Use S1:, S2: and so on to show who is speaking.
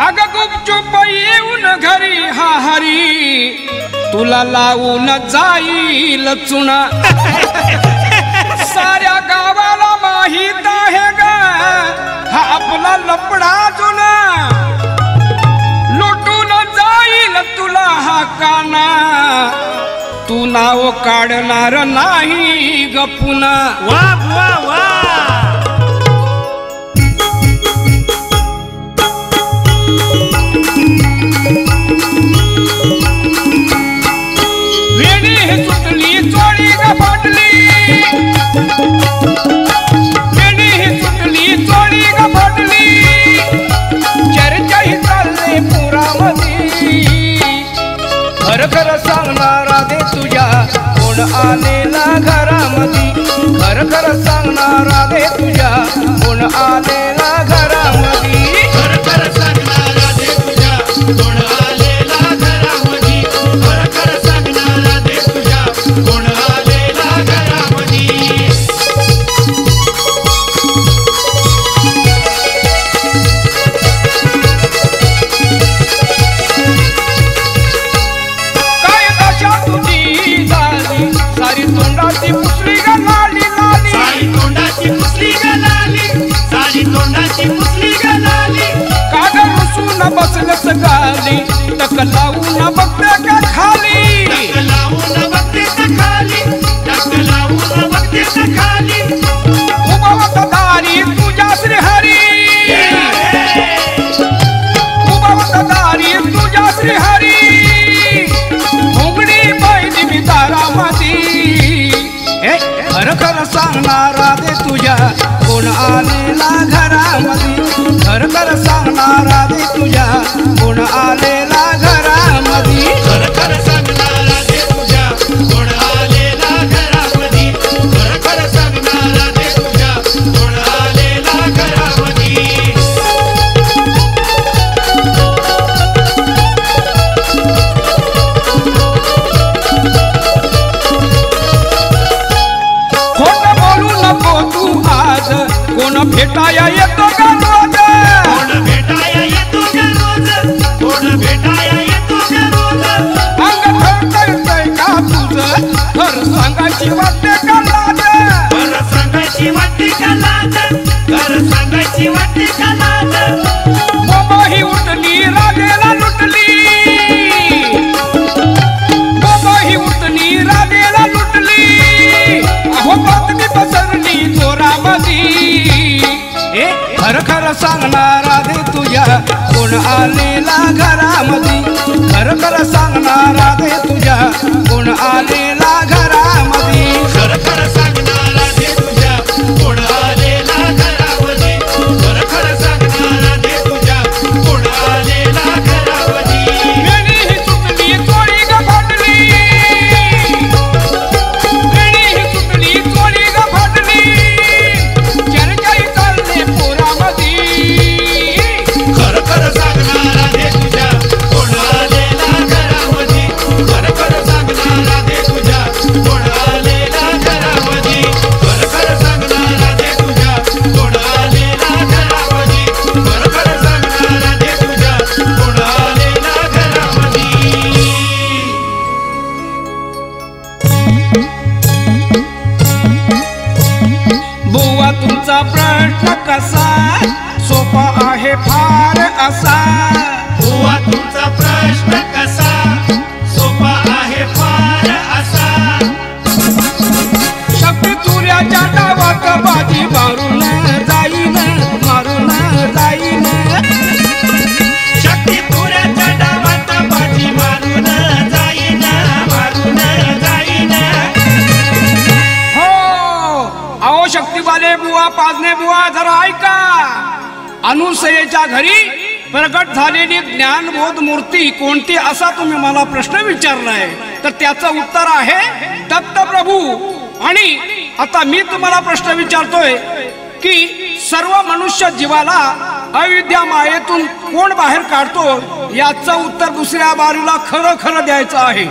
S1: अग गुपचूप येऊन घरी हा हरी तुला लावून जाईल चुना साऱ्या गावाला माहीत आहे ग हा आपला लपडा जुना लुटून जाईल तुला हा काना तू नाव काढणार नाही ग पुन्हा
S2: वा वा वा
S1: वेणी सुटली चोळी ग फाटली वेणी सुटली चोळी ग फाटली चर्चा ही चालली पुरामधी खर खर सांगणारा दे तुझ्या कोण आलेला घरामधी खर खर सांगणारा दे तुझ्या कोण आलेला घरामधी
S2: खर खर सांगणारा दे तुझ्या कोण आलेला घरामधी खर खर सांगणारा दे तुझ्या कोण आलेला घरामधी
S1: काय दशा तुझी झाली सारी तोंडाची मुसली ग लाली लाली
S2: सारी तोंडाची मुसली ग लाली सारी तोंडाची मुसली ग लाली
S1: काग रुसून बसलस गाली टक लावून बघते का खाली
S2: टक लावून बघते का खाली टक लावून बघते का खाली
S1: उभवत दारी तुझ्या श्रीहरी उभवत दारी तुझ्या श्रीहरी घोंगडी बैली मी दारामधी खर खर सांगणारा दे तुझ्या कोण आलेला घरामधी खर खर सांगणारा दे तुझ्या कोण आलेला घरामधी
S2: खर खर सांगणारा दे तुझ्या कोण आलेला घरामधी खर खर सांगणारा दे तुझ्या कोण आलेला घरामधी
S1: खोट बोलू नको तू आज कोण भेटाया येतो का रोज
S2: कोण भेटाया येतो ग रोज कोण भेटाया येतो ग रोज
S1: अंग थरथरतय का तुझं खर सांगायची वाटते का लाज
S2: घर सांगायची वाटते का लाज घर सांगायची वाटते का लाज
S1: ही उठली राजेला लुटली ही उठली राजेला लुटली अहो बातमी पसरली जोरामधी खर खर सांगणारा दे तुझ्या कोण आलेला घरामधी खर खर सांगणारा दे तुझ्या कोण आलेला घरामधी
S2: खर खर सांगणारा दे तुझ्या कोण आलेला घरामधी खर खर सांगणारा दे तुझ्या कोण आलेला घरामधी
S1: वेणी ही सुटली चोळी ग फाटली वेणी ही सुटली चोळी ग फाटली चर्चाही चालली पोरामधी
S2: खर खर सांगणारा दे तुझ्या कोण आलेला घरामधी खर खर सांगणारा दे तुझ्या कोण आलेला घरामधी खर खर सांगणारा दे तुझ्या कोण आलेला घरामधी खर खर सांगणारा दे तुझ्या कोण आलेला घरामधी
S1: बुवा तुमचा प्रश्न कसा सोपा आहे फार असा
S2: बुवा तुमचा प्रश्न कसा सोपा आहे फार असा
S1: शक्ती तुऱ्याच्या डावात बाजी मारून जाईन मारून जाईन
S2: शक्ती पुऱ्याच्या डावात बाजी मारून जाईन मारून जाईन
S1: हो अहो शक्तीवाले बुवा पाजणे बुवा जरा ऐका अनुसयेच्या घरी प्रगट झालेली ज्ञानबोध मूर्ती कोणती असा तुम्ही मला प्रश्न विचारलाय तर त्याचं उत्तर आहे दत्तप्रभू आणि आता मी तुम्हाला प्रश्न विचारतोय की सर्व मनुष्य जीवाला अविद्या मायेतून कोण बाहेर काढतो याचं उत्तर दुसऱ्या बारीला खरं खरं द्यायचं आहे